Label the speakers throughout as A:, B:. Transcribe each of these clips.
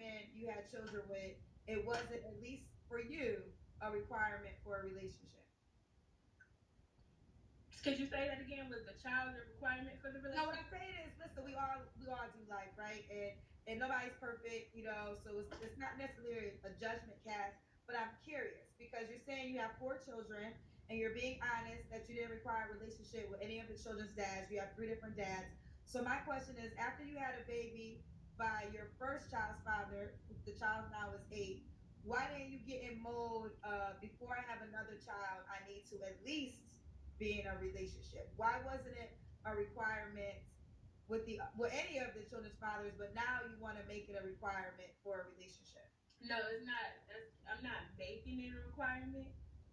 A: men you had children with, it wasn't, at least for you, a requirement for a relationship?
B: Could you say that again? Was the child a requirement for the
A: No, what
B: relationship?
A: I'm saying is, listen, we all do life, right? And nobody's perfect, so it's not necessarily a judgment cast. But I'm curious because you're saying you have four children, and you're being honest that you didn't require a relationship with any of the children's dads. You have three different dads. So my question is, after you had a baby by your first child's father, the child now is 8. Why didn't you get in mode? Before I have another child, I need to at least be in a relationship. Why wasn't it a requirement with any of the children's fathers, but now you want to make it a requirement for a relationship?
B: No, it's not. I'm not making it a requirement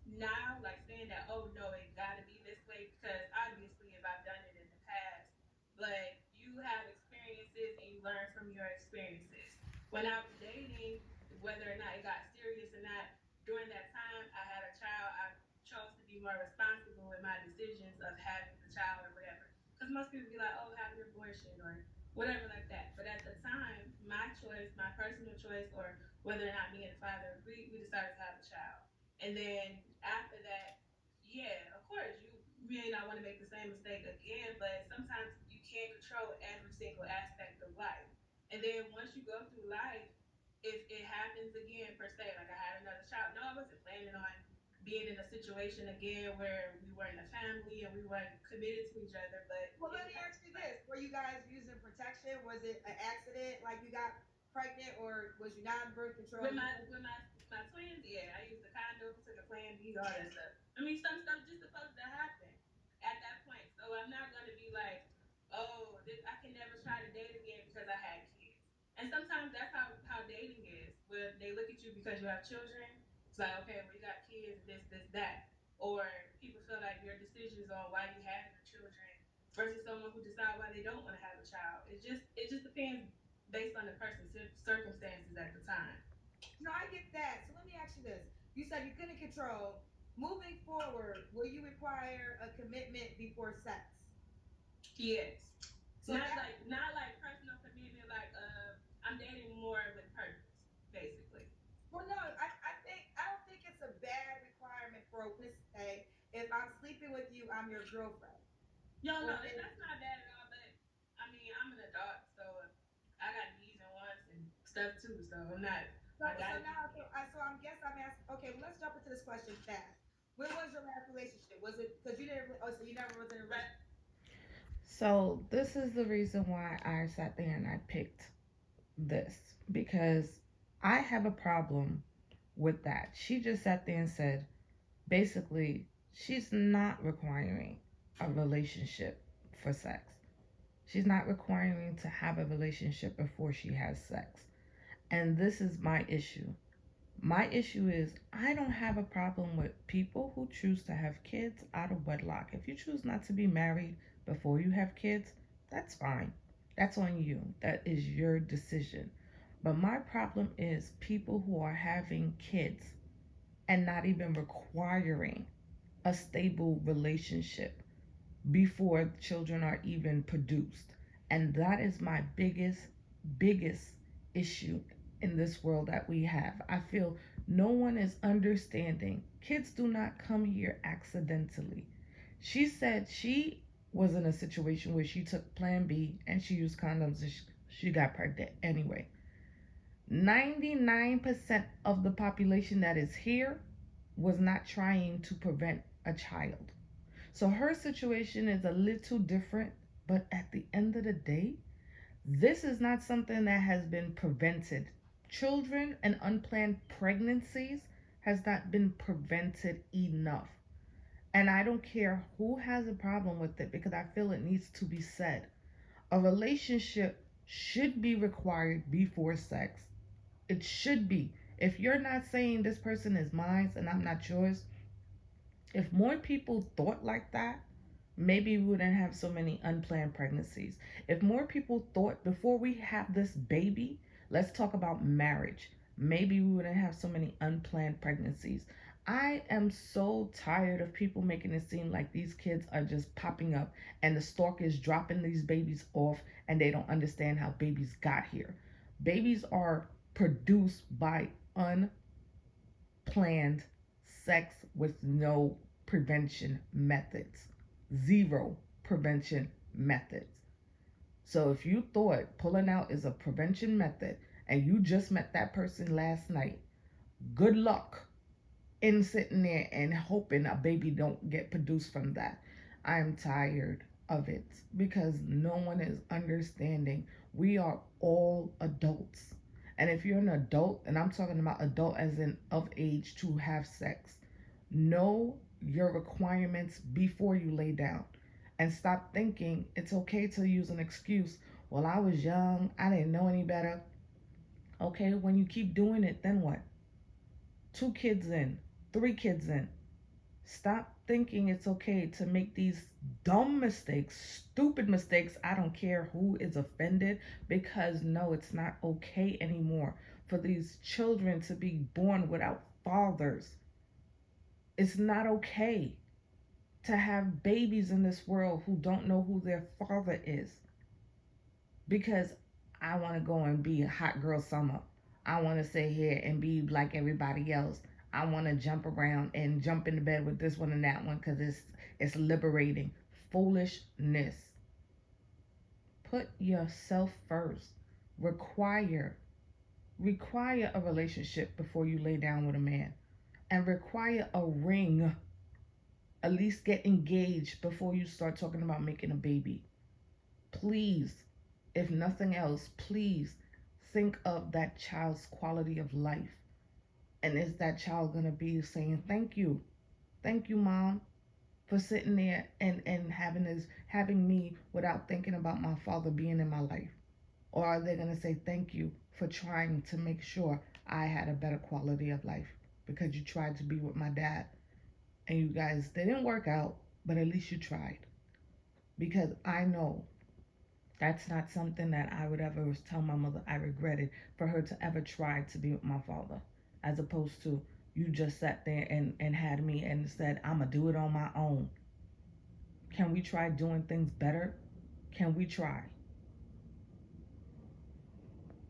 B: now, like saying that, oh no, it got to be this way, because obviously if I've done it in the past, but you have experiences and you learn from your experiences. When I was dating, whether or not it got serious or not, during that time I had a child, I chose to be more responsible in my decisions of having the child or whatever. Because most people be like, oh, have your abortion or whatever like that. But at the time, my choice, my personal choice, or whether or not me and the father agreed, we decided to have a child. And then after that, yeah, of course, you may not want to make the same mistake again, but sometimes you can't control every single aspect of life. And then once you go through life, if it happens again, per se, like I had another child, no, I wasn't planning on being in a situation again where we weren't a family and we weren't committed to each other, but
A: Well,
B: it
A: let me
B: happened.
A: ask you this: were you guys using protection? Was it an accident, like you got pregnant, or was you not in birth control?
B: With my twins, yeah, I used the condom, took a Plan B, all that stuff. I mean, some stuff just supposed to happen at that point. So I'm not gonna be like, oh, I can never try to date again because I had kids. And sometimes that's how dating is. When they look at you because you have children, it's like, okay, well, you got kids, this, that. Or people feel like your decisions on why you have your children versus someone who decide why they don't want to have a child. It just depends based on the person's circumstances at the time.
A: No, I get that. So let me ask you this: you said you couldn't control. Moving forward, will you require a commitment before sex?
B: Yes.
A: So
B: Not
A: that
B: like not like personal commitment, like I'm dating more with purpose, basically.
A: Well, no, I don't think it's a bad requirement for a woman to say, if I'm sleeping with you, I'm your girlfriend.
B: Yo,
A: Or
B: no,
A: if
B: that's not bad at all. But I mean, I'm an adult, so I got needs and wants and stuff too. So I'm not. I
A: so
B: gotta be.
A: now so I'm guess I'm asking. Okay, well, let's jump into this question fast. When was your last relationship? Was it because you didn't? Oh, so you never was in a
B: But
A: relationship?
C: So this is the reason why I sat there and I picked this because I have a problem with that. She just sat there and said basically she's not requiring a relationship for sex. She's not requiring to have a relationship before she has sex. And this is my issue. My issue is I don't have a problem with people who choose to have kids out of wedlock. If you choose not to be married before you have kids, that's fine. That's on you. That is your decision. But my problem is people who are having kids and not even requiring a stable relationship before children are even produced. And that is my biggest issue in this world that we have. I feel no one is understanding. Kids do not come here accidentally. She said she was in a situation where she took Plan B and she used condoms and she got pregnant anyway. 99% of the population that is here was not trying to prevent a child. So her situation is a little different, but at the end of the day, this is not something that has been prevented. Children and unplanned pregnancies has not been prevented enough. And I don't care who has a problem with it because I feel it needs to be said. A relationship should be required before sex. It should be. If you're not saying this person is mine and I'm not yours, if more people thought like that, maybe we wouldn't have so many unplanned pregnancies. If more people thought before we have this baby, let's talk about marriage, maybe we wouldn't have so many unplanned pregnancies. I am so tired of people making it seem like these kids are just popping up and the stork is dropping these babies off and they don't understand how babies got here. Babies are produced by unplanned sex with no prevention methods. Zero prevention methods. So if you thought pulling out is a prevention method and you just met that person last night, good luck in sitting there and hoping a baby don't get produced from that. I'm tired of it because no one is understanding. We are all adults. And if you're an adult, and I'm talking about adult as in of age to have sex, know your requirements before you lay down. And stop thinking it's okay to use an excuse. Well, I was young, I didn't know any better. Okay, when you keep doing it, then what? 2 kids in, 3 kids in. Stop thinking it's okay to make these dumb mistakes, stupid mistakes. I don't care who is offended, because no, it's not okay anymore for these children to be born without fathers. It's not okay to have babies in this world who don't know who their father is. Because I want to go and be a hot girl summer. I want to sit here and be like everybody else. I want to jump around and jump into bed with this one and that one because it's liberating. Foolishness. Put yourself first. Require a relationship before you lay down with a man, and require a ring. At least get engaged before you start talking about making a baby. Please, if nothing else, please think of that child's quality of life. And is that child going to be saying, thank you? Thank you, mom, for sitting there and having me without thinking about my father being in my life? Or are they going to say, thank you for trying to make sure I had a better quality of life because you tried to be with my dad and you guys, they didn't work out, but at least you tried. Because I know that's not something that I would ever tell my mother I regretted, for her to ever try to be with my father. As opposed to you just sat there and had me and said, I'm going to do it on my own. Can we try doing things better? Can we try?